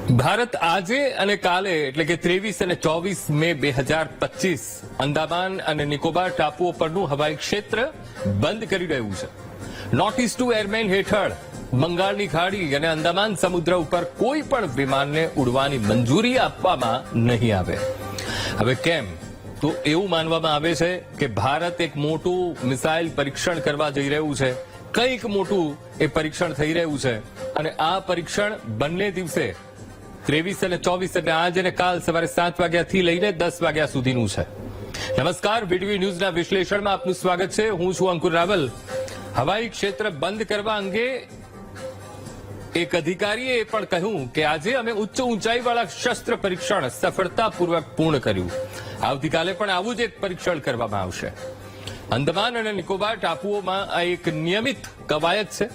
ભારત આજે અને કાલે એટલે કે 23 અને 24 મે 2025 અંદામાન અને નિકોબાર ટાપુઓ પરનું હવાઈ ક્ષેત્ર બંધ કરી રહ્યું છે. નોટિસ ટુ એરમેન હેઠળ બંગાળની ખાડી અને અંદામાન સમુદ્ર ઉપર કોઈ પણ વિમાનને ઉડવાની મંજૂરી આપવામાં નહીં આવે. હવે કેમ? તો એવું માનવામાં આવે છે કે ભારત એક મોટું મિસાઇલ પરીક્ષણ કરવા જઈ રહ્યું છે. કંઈક મોટું એ પરીક્ષણ થઈ રહ્યું છે અને આ પરીક્ષણ બંને દિવસે 23 અને 24 એટલે આજ અને કાલ સવારે 7 વાગ્યાથી લઈને 10 વાગ્યા સુધીનું છે. નમસ્કાર, વીટીવી ન્યૂઝના વિશ્લેષણમાં આપનું સ્વાગત છે. હું છું અંકુર રાવલ. હવાઈ ક્ષેત્ર બંધ કરવા અંગે એક અધિકારીએ પણ કહ્યું કે આજે અમે ઉચ્ચ ઊંચાઈવાળા શસ્ત્ર પરીક્ષણ સફળતાપૂર્વક પૂર્ણ કર્યું. આવતીકાલે પણ આવું જ એક પરીક્ષણ કરવામાં આવશે. અંદમાન અને નિકોબાર ટાપુઓમાં આ એક નિયમિત કવાયત છે,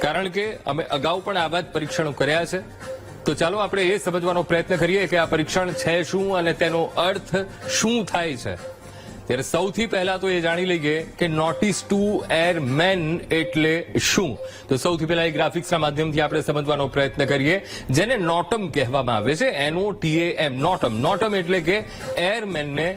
કારણ કે અમે અગાઉ પણ આવા જ પરીક્ષણો કર્યા છે. તો ચાલો આપણે એ સમજવાનો પ્રયત્ન કરીએ કે આ પરીક્ષણ છે શું અને તેનો અર્થ શું થાય છે. ત્યારે સૌથી પહેલા તો એ જાણી લઈએ કે નોટિસ ટુ એરમેન એટલે શું. તો સૌથી પહેલા એ ગ્રાફિક્સના માધ્યમથી આપણે સમજવાનો પ્રયત્ન કરીએ, જેને નોટમ કહેવામાં આવે છે. NOTAM, નોટમ. નોટમ એટલે કે એરમેનને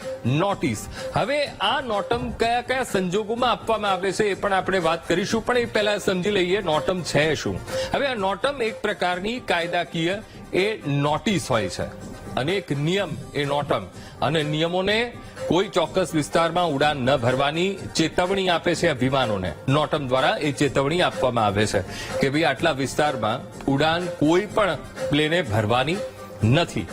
નોટિસ. હવે આ નોટમ કયા કયા સંજોગોમાં આપવામાં આવે છે એ પણ આપણે વાત કરીશું, પણ એ પહેલા સમજી લઈએ નોટમ છે શું. હવે આ નોટમ એક પ્રકારની કાયદાકીય એ નોટિસ હોય છે અને એક નિયમ એ નોટમ, અને નિયમોને કોઈ ચોક્કસ વિસ્તારમાં ઉડાન ન ભરવાની ચેતવણી આપે છે આ વિમાનોને. નોટમ દ્વારા એ ચેતવણી આપવામાં આવે છે કે ભાઈ આટલા વિસ્તારમાં ઉડાન કોઈ પણ પ્લેને ભરવાની નથી.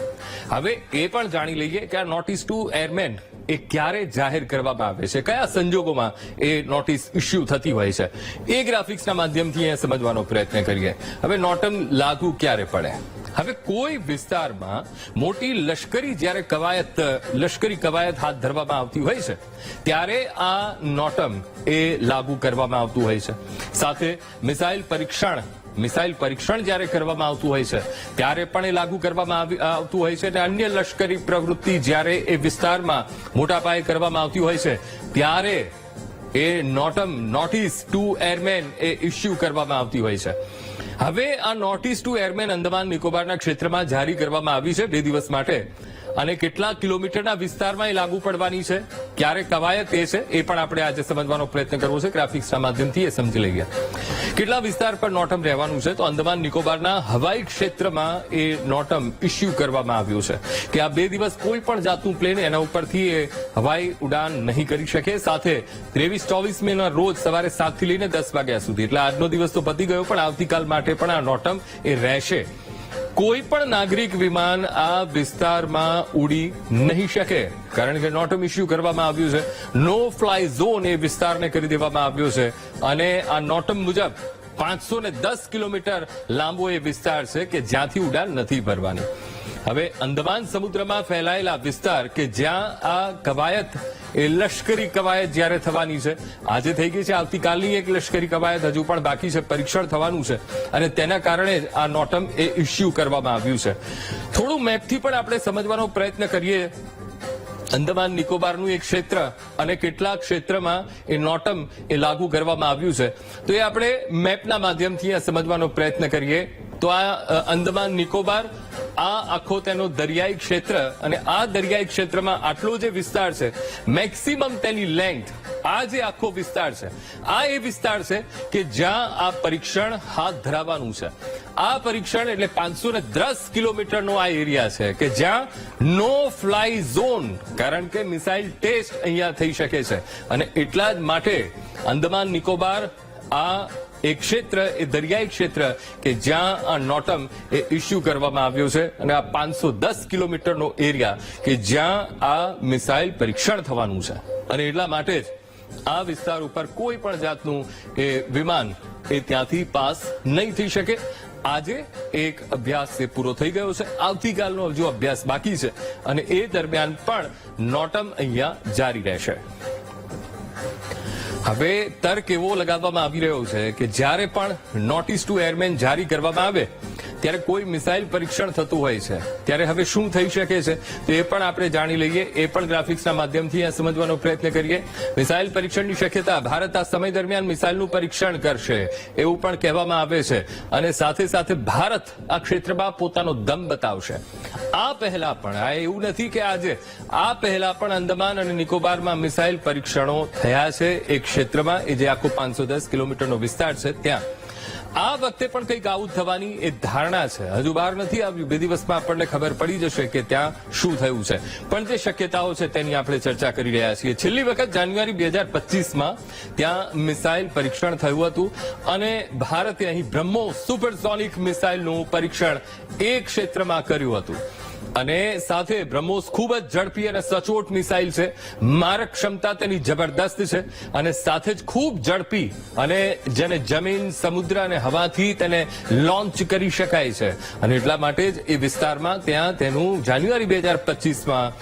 હવે એ પણ જાણી લઈએ કે આ નોટિસ ટુ એરમેન એ ક્યારે જાહેર કરવામાં આવે છે, કયા સંજોગોમાં એ નોટિસ ઇસ્યુ થતી હોય છે. એ ગ્રાફિક્સના માધ્યમથી એ સમજવાનો પ્રયત્ન કરીએ. હવે નોટમ લાગુ ક્યારે પડે? હવે કોઈ વિસ્તારમાં મોટી લશ્કરી કવાયત હાથ ધરવામાં આવતી હોય છે ત્યારે આ નોટમ એ લાગુ કરવામાં આવતું હોય છે. સાથે મિસાઇલ પરીક્ષણ જ્યારે કરવામાં આવતું હોય છે ત્યારે પણ એ લાગુ કરવામાં આવતું હોય છે. અને અન્ય લશ્કરી પ્રવૃત્તિ જ્યારે એ વિસ્તારમાં મોટા પાયે કરવામાં આવતી હોય છે ત્યારે એ નોટિસ ટુ એરમેન એ ઇસ્યુ કરવામાં આવતી હોય છે. હવે આ નોટિસ ટુ એરમેન અંદમાન નિકોબારના ક્ષેત્રમાં જારી કરવામાં આવી છે 2 દિવસ માટે, અને કેટલા કિલોમીટરના વિસ્તારમાં એ લાગુ પડવાની છે, ક્યારે કવાયત એ છે એ પણ આપણે આજે સમજવાનો પ્રયત્ન કરવો છે. ગ્રાફિક્સના માધ્યમથી એ સમજી લઈએ. કેટલા વિસ્તાર પર નોટમ રહેવાનું છે? તો અંદમાન નિકોબારના હવાઈ ક્ષેત્રમાં એ નોટમ ઇસ્યુ કરવામાં આવ્યું છે કે આ 2 દિવસ કોઈ પણ જાતનું પ્લેન એના ઉપરથી એ હવાઈ ઉડાન નહીં કરી શકે. સાથે 23-24 મેના રોજ સવારે 7 થી લઈને 10 વાગ્યા સુધી, એટલે આજનો દિવસ તો પતી ગયો, પણ આવતીકાલ માટે પણ આ નોટમ એ રહેશે. કોઈ પણ નાગરિક વિમાન આ વિસ્તારમાં ઉડી નહીં શકે, કારણ કે નોટમ ઇસ્યુ કરવામાં આવ્યું છે. નો ફ્લાય ઝોન એ વિસ્તારને કરી દેવામાં આવ્યો છે, અને આ નોટમ મુજબ 510 કિલોમીટર લાંબો એ વિસ્તાર છે કે જ્યાંથી ઉડાન નથી ભરવાની. હવે અંદમાન સમુદ્રમાં ફેલાયેલા વિસ્તાર કે જ્યાં આ કવાયત એ લશ્કરી કવાયત જ્યારે થવાની છે, આજે થઈ ગઈ છે, આવતીકાલની એક લશ્કરી કવાયત હજુ પણ બાકી છે, પરીક્ષણ થવાનું છે, અને તેના કારણે જ આ નોટમ એ ઇસ્યુ કરવામાં આવ્યું છે. થોડું મેપથી પણ આપણે સમજવાનો પ્રયત્ન કરીએ અંદમાન નિકોબારનું એક ક્ષેત્ર અને કેટલાક ક્ષેત્રમાં એ નોટમ એ લાગુ કરવામાં આવ્યું છે. તો એ આપણે મેપના માધ્યમથી સમજવાનો પ્રયત્ન કરીએ. તો આ અંદમાન નિકોબાર, આ આખો તેનો દરિયાઈ ક્ષેત્ર, અને આ દરિયાઈ ક્ષેત્રમાં આટલો જે વિસ્તાર છે, મેક્સિમમ તેની લેન્થ, આ જે આખો વિસ્તાર છે, આ એ વિસ્તાર છે કે જ્યાં આ પરીક્ષણ હાથ ધરાવવાનું છે. આ પરીક્ષણ એટલે 510 કિલોમીટરનો આ એરિયા છે કે જ્યાં નો ફ્લાય ઝોન, કારણ કે મિસાઇલ ટેસ્ટ અહીંયા થઈ શકે છે. અને એટલા જ માટે અંદમાન નિકોબાર આ એક ક્ષેત્ર, એ દરિયાઈ ક્ષેત્ર કે જ્યાં આ નોટમ એ ઇસ્યુ કરવામાં આવ્યો છે, અને આ 510 કિલોમીટરનો એરિયા કે જ્યાં આ મિસાઇલ પરીક્ષણ થવાનું છે. અને એટલા માટે જ આ વિસ્તાર ઉપર કોઈ પણ જાતનું એ વિમાન એ ત્યાંથી પાસ નહીં થઈ શકે. આજે એક અભ્યાસ એ પૂરો થઈ ગયો છે, આવતીકાલનો હજુ અભ્યાસ બાકી છે, અને એ દરમિયાન પણ નોટમ અહીંયા જારી રહેશે. હવે તર્ક એવો લગાવવામાં આવી રહ્યો છે કે જ્યારે પણ નોટિસ ટુ એરમેન જારી કરવામાં આવે ત્યારે કોઈ મિસાઇલ પરીક્ષણ થતું હોય છે ત્યારે હવે શું થઈ શકે છે તો એ પણ આપણે જાણી લઈએ, એ પણ ગ્રાફિક્સના માધ્યમથી આ સમજવાનો પ્રયત્ન કરીએ. મિસાઇલ પરીક્ષણની શક્યતા, ભારત આ સમય દરમિયાન મિસાઇલનું પરીક્ષણ કરશે એવું પણ કહેવામાં આવે છે અને સાથે સાથે ભારત આ ક્ષેત્રમાં પોતાનો દમ બતાવશે. આ પહેલા પણ, આ એવું નથી કે આજે, આ પહેલા પણ અંદમાન અને નિકોબારમાં મિસાઇલ પરીક્ષણો થયા છે એક ક્ષેત્રમાં, એ જે આખો 510 કિલોમીટરનો વિસ્તાર છે ત્યાં. આ વખતે પણ કંઈક આવું થવાની એ ધારણા છે. હજુ બહાર નથી આવ્યું, 2 દિવસમાં આપણને ખબર પડી જશે કે ત્યાં શું થયું છે. પણ જે શક્યતાઓ છે તેની આપણે ચર્ચા કરી રહ્યા છીએ. છેલ્લી વખત જાન્યુઆરી 2025માં ત્યાં મિસાઇલ પરીક્ષણ થયું હતું અને ભારતે અહીં બ્રહ્મોસ સુપરસોનિક મિસાઇલનું પરીક્ષણ એ ક્ષેત્રમાં કર્યું હતું. અને સાથે બ્રહ્મોસ ખૂબ જ ઝડપી અને સચોટ મિસાઇલ છે, મારક ક્ષમતા તેની જબરદસ્ત છે અને સાથે જ ખૂબ ઝડપી, અને જેને જમીન, સમુદ્ર અને હવાથી તેને લોન્ચ કરી શકાય છે. અને એટલા માટે જ એ વિસ્તારમાં ત્યાં તેનું જાન્યુઆરી 2025માં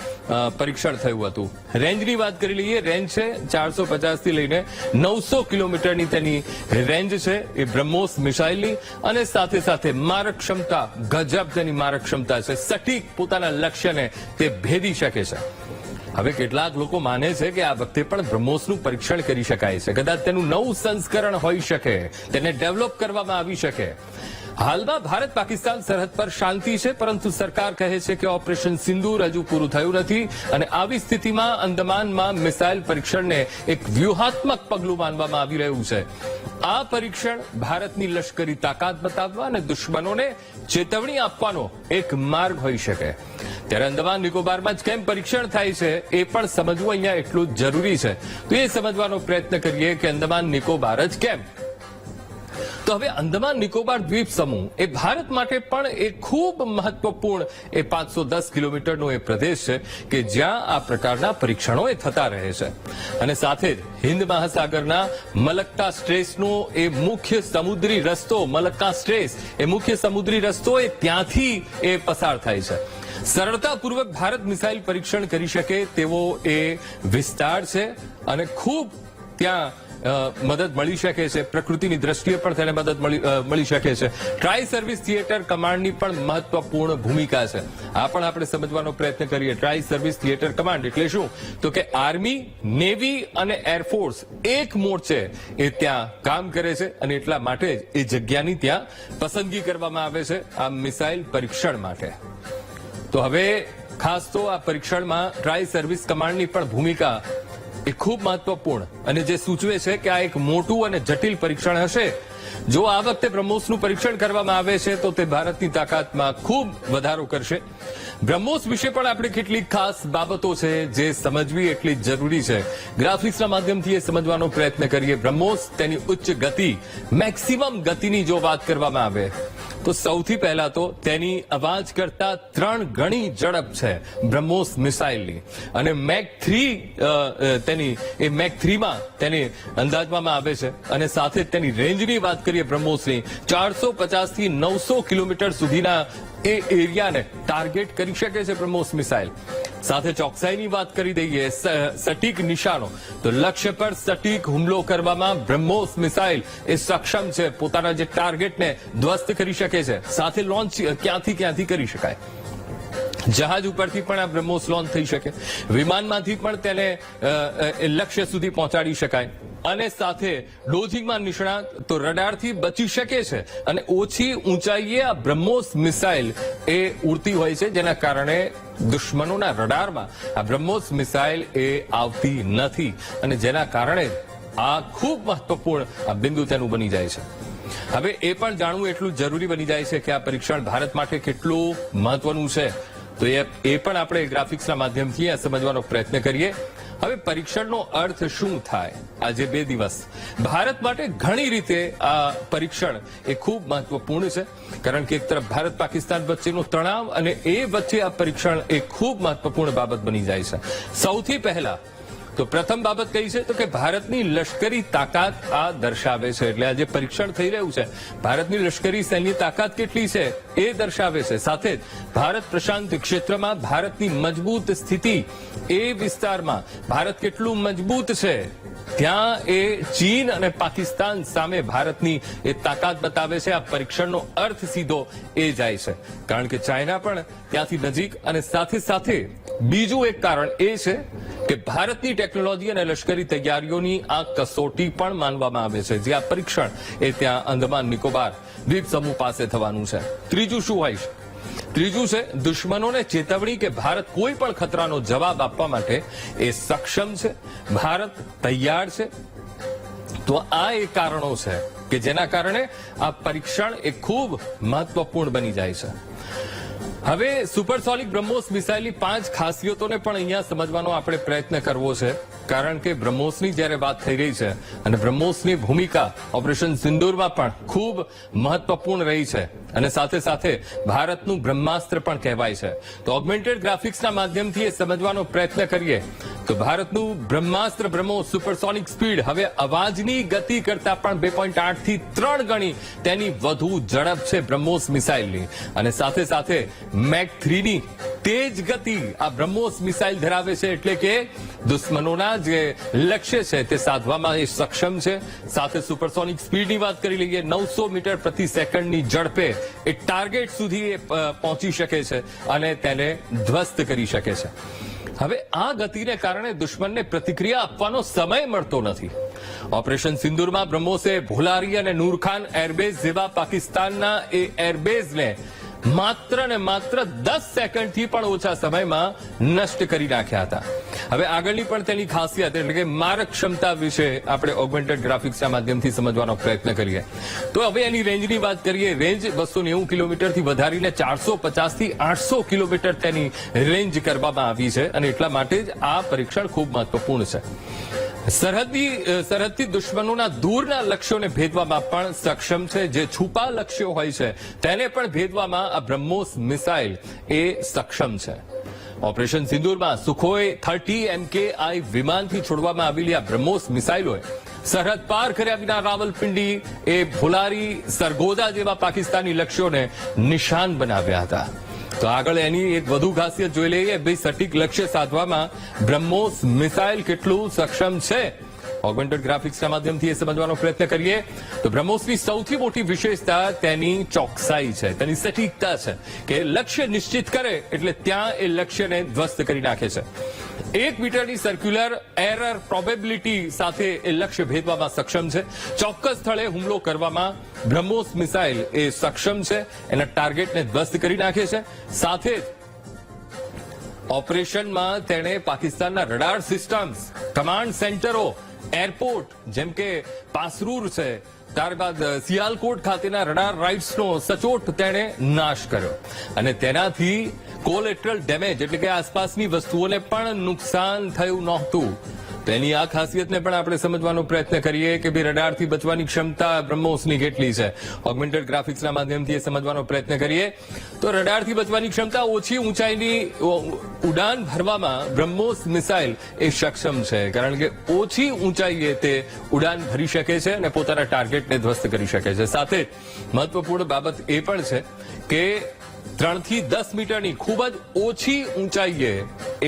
પરીક્ષણ થયું હતું. રેન્જની વાત કરી લઈએ, રેન્જ છે 450 થી લઈને 900 કિલોમીટરની તેની રેન્જ છે એ બ્રહ્મોસ મિસાઇલની, અને સાથે સાથે મારક ક્ષમતા, ગજબ તેની મારક ક્ષમતા છે, સટીક પોતાના લક્ષ્યને તે ભેદી શકે છે. હવે કેટલાક લોકો માને છે કે આ વખતે પણ બ્રહ્મોસનું પરીક્ષણ કરી શકાય છે, કદાચ તેનું નવું સંસ્કરણ હોઈ શકે, તેને ડેવલપ કરવામાં આવી શકે. હાલમાં ભારત પાકિસ્તાન સરહદ પર શાંતિ છે, પરંતુ સરકાર કહે છે કે ઓપરેશન સિંદૂર હજુ પૂરું થયું નથી અને આવી સ્થિતિમાં અંદમાનમાં મિસાઇલ પરીક્ષણને એક વ્યૂહાત્મક પગલું માનવામાં આવી રહ્યું છે. આ પરીક્ષણ ભારતની લશ્કરી તાકાત બતાવવા અને દુશ્મનોને ચેતવણી આપવાનો એક માર્ગ હોઈ શકે. ત્યારે અંદમાન નિકોબારમાં જ કેમ પરીક્ષણ થાય છે એ પણ સમજવું અહીંયા એટલું જ જરૂરી છે. તો એ સમજવાનો પ્રયત્ન કરીએ કે અંદમાન નિકોબાર જ કેમ. તો હવે અંદમાન નિકોબાર દ્વીપ સમૂહ એ ભારત માટે પણ એક ખૂબ મહત્વપૂર્ણ એ 510 કિલોમીટરનો એ પ્રદેશ છે કે જ્યાં આ પ્રકારના પરીક્ષણો એ થતા રહે છે. અને સાથે જ હિન્દ મહાસાગરના મલક્કા સ્ટ્રેસનો એ મુખ્ય સમુદ્રી રસ્તો, મલક્કા સ્ટ્રેસ એ મુખ્ય સમુદ્રી રસ્તો એ ત્યાંથી એ પસાર થાય છે. સરળતાપૂર્વક ભારત મિસાઇલ પરીક્ષણ કરી શકે તેવો એ વિસ્તાર છે અને ખૂબ ત્યાં મદદ મળી શકે છે. પ્રકૃતિની દ્રષ્ટિએ પણ તેને મદદ મળી શકે છે. ટ્રાય સર્વિસ થિયેટર કમાન્ડની પણ મહત્વપૂર્ણ ભૂમિકા છે. આ પણ આપણે સમજવાનો પ્રયત્ન કરીએ. ટ્રાય સર્વિસ થિયેટર કમાન્ડ એટલે શું? તો કે આર્મી, નેવી અને એરફોર્સ એક મોરચે એ ત્યાં કામ કરે છે અને એટલા માટે જ એ જગ્યાની ત્યાં પસંદગી કરવામાં આવે છે આ મિસાઇલ પરીક્ષણ માટે. તો હવે ખાસ તો આ પરીક્ષણમાં ટ્રાય સર્વિસ કમાન્ડની પણ ભૂમિકા એ ખૂબ મહત્વપૂર્ણ, અને જે સૂચવે છે કે આ એક મોટું અને જટિલ પરીક્ષણ હશે. જો આ વખતે બ્રહ્મોસનું પરીક્ષણ કરવામાં આવે છે તો તે ભારતની તાકાતમાં ખૂબ વધારો કરશે. બ્રહ્મોસ વિશે પણ આપણે કેટલીક ખાસ બાબતો છે જે સમજવી એટલી જરૂરી છે. ગ્રાફિક્સના માધ્યમથી એ સમજવાનો પ્રયત્ન કરીએ. બ્રહ્મોસ તેની ઉચ્ચ ગતિ, મેક્સિમમ ગતિની જો વાત કરવામાં આવે તો સૌથી પહેલા તો તેની અવાજ કરતા 3 ગણી ઝડપ છે બ્રહ્મોસ મિસાઇલની, અને મેક 3 તેની એ મેક 3માં તેને અંદાજવામાં આવે છે. અને સાથે તેની રેન્જની વાત કરીએ બ્રહ્મોસની, 450 થી 900 કિલોમીટર સુધીના એ એરિયાને ટાર્ગેટ કરી શકે છે બ્રહ્મોસ મિસાઇલ. સાથે ચોકસાઈની વાત કરી દઈએ, સટીક નિશાનો, તો લક્ષ્ય પર સટીક હુમલો કરવામાં બ્રહ્મોસ મિસાઇલ એ સક્ષમ છે. પોતાના જે ટાર્ગેટને ધ્વસ્ત કરી શકે છે. સાથે લોન્ચ ક્યાંથી કરી શકાય. જહાજ ઉપરથી પણ આ બ્રહ્મોસ લોન્ચ થઈ શકે, વિમાનમાંથી પણ તેને લક્ષ્ય સુધી પહોંચાડી શકાય. અને સાથે ડોઝિંગમાં નિષ્ણાત તો રડારથી બચી શકે છે અને ઓછી ઊંચાઈએ આ બ્રહ્મોસ મિસાઇલ એ ઉડતી હોય છે, જેના કારણે દુશ્મનોના રડારમાં આ બ્રહ્મોસ મિસાઇલ એ આવતી નથી અને જેના કારણે આ ખૂબ મહત્વપૂર્ણ આ બિંદુ તેનું બની જાય છે. હવે એ પણ જાણવું એટલું જરૂરી બની જાય છે કે આ પરીક્ષણ ભારત માટે કેટલું મહત્વનું છે. તો એ પણ આપણે ગ્રાફિક્સના માધ્યમથી આ સમજવાનો પ્રયત્ન કરીએ. હવે પરીક્ષણનો અર્થ શું થાય? આજે 2 દિવસ ભારત માટે ઘણી રીતે આ પરીક્ષણ એ ખૂબ મહત્વપૂર્ણ છે, કારણ કે એક તરફ ભારત પાકિસ્તાન વચ્ચેનો તણાવ અને એ વચ્ચે આ પરીક્ષણ એ ખૂબ મહત્વપૂર્ણ બાબત બની જાય છે. સૌથી પહેલા તો પ્રથમ બાબત કઈ છે તો કે ભારતની લશ્કરી તાકાત આ દર્શાવે છે. એટલે આ જે પરીક્ષણ થઈ રહ્યું છે ભારતની લશ્કરી સૈન્ય તાકાત કેટલી છે એ દર્શાવે છે. સાથે જ ભારત પ્રશાંત ક્ષેત્રમાં ભારતની મજબૂત સ્થિતિ, એ વિસ્તારમાં ભારત કેટલું મજબૂત છે ત્યાં એ ચીન અને પાકિસ્તાન સામે ભારતની એ તાકાત બતાવે છે. આ પરીક્ષણનો અર્થ સીધો એ જાય છે કારણ કે ચાઇના પણ ત્યાંથી નજીક, અને સાથે સાથે બીજું એક કારણ એ છે કે ભારતની ટેકનોલોજી અને લશ્કરી તૈયારીઓની આ કસોટી પણ માનવામાં આવે છે. જે આ પરીક્ષણ એ ત્યાં અંદમાન નિકોબાર દ્વીપ સમૂહ પાસે થવાનું છે. ત્રીજું શું હોય છે? ત્રીજું છે દુશ્મનોને ચેતવણી કે ભારત કોઈ પણ ખતરાનો જવાબ આપવા માટે એ સક્ષમ છે, ભારત તૈયાર છે. તો આ એ કારણો છે કે જેના કારણે આ પરીક્ષણ એ ખૂબ મહત્વપૂર્ણ બની જાય છે. હવે સુપરસોનિક બ્રહ્મોસ મિસાઇલની 5 ખાસિયતોને પણ અહીંયા સમજવાનો આપણે પ્રયત્ન કરવો છે કારણ કે બ્રહ્મોસની જ્યારે વાત થઈ રહી છે અને બ્રહ્મોસની ભૂમિકા ઓપરેશન સિંદૂરમાં પણ ખૂબ મહત્વપૂર્ણ રહી છે અને સાથે સાથે ભારતનું બ્રહ્માસ્ત્ર પણ કહેવાય છે. તો ઓગમેન્ટેડ ગ્રાફિક્સના માધ્યમથી એ સમજવાનો પ્રયત્ન કરીએ તો ભારતનું બ્રહ્માસ્ત્ર બ્રહ્મોસ સુપરસોનિક સ્પીડ હવે અવાજની ગતિ કરતા પણ 2.8 થી 3 ગણી તેની વધુ ઝડપ છે બ્રહ્મોસ મિસાઇલની, અને સાથે સાથે મેક 3 ની તેજ ગતિ આ બ્રહ્મોસ મિસાઇલ ધરાવે છે. એટલે કે દુશ્મનોના જે લક્ષ્ય છે તે સાધવામાં એ સક્ષમ છે. સાથે સુપરસોનિક સ્પીડની વાત કરી લઈએ, 900 મીટર પ્રતિ સેકન્ડની ઝડપે એ ટાર્ગેટ સુધી એ પહોંચી શકે છે અને તેને ધ્વસ્ત કરી શકે છે. હવે આ ગતિને કારણે દુશ્મનને પ્રતિક્રિયા આપવાનો સમય મળતો નથી. ઓપરેશન સિંદૂરમાં બ્રહ્મોસે ભોલારી અને નૂરખાન એરબેઝ જેવા પાકિસ્તાનના એ એરબેઝને માત્ર ને માત્ર 10 સેકન્ડથી પણ ઓછા સમયમાં નષ્ટ કરી નાખ્યા હતા. હવે આગળની પણ તેની ખાસિયત એટલે કે મારક ક્ષમતા વિશે આપણે ઓગમેન્ટેડ ગ્રાફિક્સના માધ્યમથી સમજવાનો પ્રયત્ન કરીએ. તો હવે એની રેન્જની વાત કરીએ. રેન્જ 290 કિલોમીટરથી વધારીને 450 થી 800 કિલોમીટર તેની રેન્જ કરવામાં આવી છે અને એટલા માટે જ આ પરીક્ષણ ખૂબ મહત્વપૂર્ણ છે. સરહદથી દુશ્મનોના દૂરના લક્ષ્યોને ભેદવામાં પણ સક્ષમ છે. જે છુપા લક્ષ્યો હોય છે તેને પણ ભેદવામાં આ બ્રહ્મોસ મિસાઇલ એ સક્ષમ છે. ઓપરેશન સિંદૂરમાં સુખોઈ 30 MKI વિમાનથી છોડવામાં આવેલી આ બ્રહ્મોસ મિસાઇલોએ સરહદ પાર કર્યા વિના રાવલપિંડી, એ ભોલારી, સરગોદા જેવા પાકિસ્તાની લક્ષ્યોને નિશાન બનાવ્યા હતા. તો આગળ એની એક વધુ ખાસિયત જોઈ લઈએ. ભાઈ સટીક લક્ષ્ય સાધવામાં બ્રહ્મોસ મિસાઇલ કેટલું સક્ષમ છે. ઓગમેન્ટેડ ગ્રાફિક્સના માધ્યમથી એ સમજવાનો પ્રયત્ન કરીએ તો બ્રહ્મોસની સૌથી મોટી વિશેષતા તેની ચોકસાઈ છે, તેની સટીકતા છે કે લક્ષ્ય નિશ્ચિત કરે એટલે ત્યાં એ લક્ષ્યને ધ્વસ્ત કરી નાખે છે. 1 મીટરની સર્ક્યુલર એરર પ્રોબેબિલિટી સાથે એ લક્ષ્ય ભેદવામાં સક્ષમ છે. ચોક્કસ સ્થળે હુમલો કરવામાં બ્રહ્મોસ મિસાઇલ એ સક્ષમ છે, એના ટાર્ગેટને ધ્વસ્ત કરી નાખે છે. સાથે જ ઓપરેશનમાં તેણે પાકિસ્તાનના રડાર સિસ્ટમ્સ, કમાન્ડ સેન્ટરો, એરપોર્ટ જેમ કે પાસરૂર છે, ત્યારબાદ સિયાલકોટ ખાતેના રડાર રાઇટ્સનો સચોટ તેણે નાશ કર્યો અને તેનાથી કોલેટરલ ડેમેજ એટલે કે આસપાસની વસ્તુઓને પણ નુકસાન થયું નહોતું. તેની આ ખાસિયતને પણ આપણે સમજવાનો પ્રયત્ન કરીએ કે ભાઈ રડારથી બચવાની ક્ષમતા બ્રહ્મોસની કેટલી છે. ઓગમેન્ટેડ ગ્રાફિક્સના માધ્યમથી એ સમજવાનો પ્રયત્ન કરીએ તો રડારથી બચવાની ક્ષમતા, ઓછી ઊંચાઈની ઉડાન ભરવામાં બ્રહ્મોસ મિસાઇલ એ સક્ષમ છે કારણ કે ઓછી ઊંચાઈએ તે ઉડાન ભરી શકે છે અને પોતાના ટાર્ગેટને ધ્વસ્ત કરી શકે છે. સાથે મહત્વપૂર્ણ બાબત એ પણ છે કે 3 થી 10 મીટરની ખૂબ જ ઓછી ઊંચાઈએ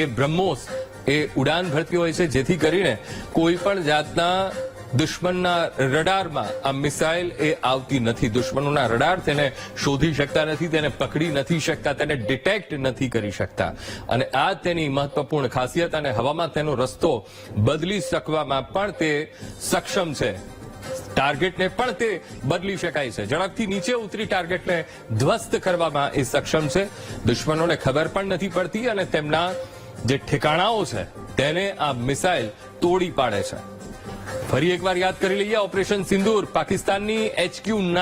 એ બ્રહ્મોસ એ ઉડાન ભરતી હોય છે, જેથી કરીને કોઈ પણ જાતના દુશ્મનના રડારમાં આ મિસાઇલ એ આવતી નથી. દુશ્મનોના રડાર તેને શોધી શકતા નથી, તેને પકડી નથી શકતા, તેને ડિટેક્ટ નથી કરી શકતા અને આ તેની મહત્વપૂર્ણ ખાસિયત. અને હવામાં તેનો રસ્તો બદલી શકવામાં પણ તે સક્ષમ છે. ટાર્ગેટને પણ તે બદલી શકાય છે. ઝડપથી નીચે ઉતરી ટાર્ગેટને ધ્વસ્ત કરવામાં એ સક્ષમ છે. દુશ્મનોને ખબર પણ નથી પડતી અને તેમના જે ઠેકાણાઓ છે તેને આ મિસાઇલ તોડી પાડે છે. ફરી એકવાર યાદ કરી લઈએ ઓપરેશન સિંદૂર. પાકિસ્તાનની HQ-9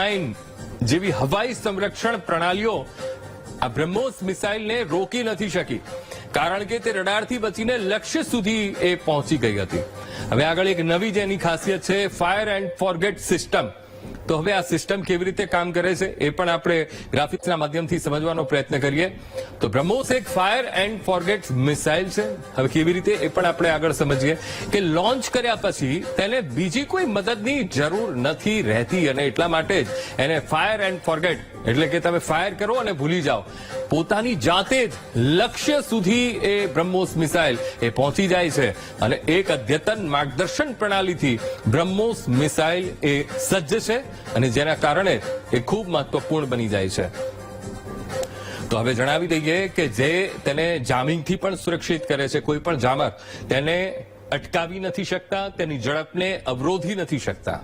જેવી હવાઈ સંરક્ષણ પ્રણાલીઓ આ બ્રહ્મોસ મિસાઇલને રોકી નથી શકી કારણ કે તે રડારથી બચીને લક્ષ્ય સુધી એ પહોંચી ગઈ હતી. હવે આગળ એક નવી જેની ખાસિયત છે ફાયર એન્ડ ફોરગેટ સિસ્ટમ. તો હવે આ સિસ્ટમ કેવી રીતે કામ કરે છે એ પણ આપણે ગ્રાફિક્સના માધ્યમથી સમજવાનો પ્રયત્ન કરીએ. તો બ્રહ્મોસ એક ફાયર એન્ડ ફોરગેટ મિસાઇલ છે. હવે કેવી રીતે એ પણ આપણે આગળ સમજીએ કે લોન્ચ કર્યા પછી તેને બીજી કોઈ મદદની જરૂર નથી રહેતી અને એટલા માટે જ એને ફાયર એન્ડ ફોરગેટ એટલે કે તમે ફાયર કરો અને ભૂલી જાઓ. પોતાની જાતે જ લક્ષ્ય સુધી એ બ્રહ્મોસ મિસાઇલ એ પહોંચી જાય છે અને એક અદ્યતન માર્ગદર્શન પ્રણાલીથી બ્રહ્મોસ મિસાઇલ એ સજ્જ છે અને જેના કારણે એ ખૂબ મહત્વપૂર્ણ બની જાય છે. તો હવે જણાવી દઈએ કે જે તેને જામિંગથી પણ સુરક્ષિત કરે છે. કોઈ પણ જામર તેને અટકાવી નથી શકતા, તેની ઝડપને અવરોધી નથી શકતા.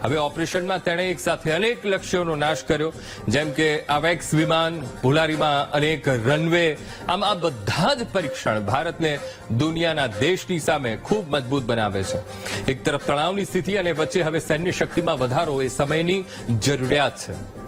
હવે ઓપરેશનમાં તેણે એક સાથે અનેક લક્ષ્યોનો નાશ કર્યો, જેમ કે AWACS વિમાન, ભુલારીમાં અનેક રનવે. આમ આ બધા જ પરીક્ષણ ભારતને દુનિયાના દેશની સામે ખૂબ મજબૂત બનાવે છે. એક તરફ તણાવની સ્થિતિ અને વચ્ચે હવે સૈન્ય શક્તિમાં વધારો એ સમયની જરૂરિયાત છે.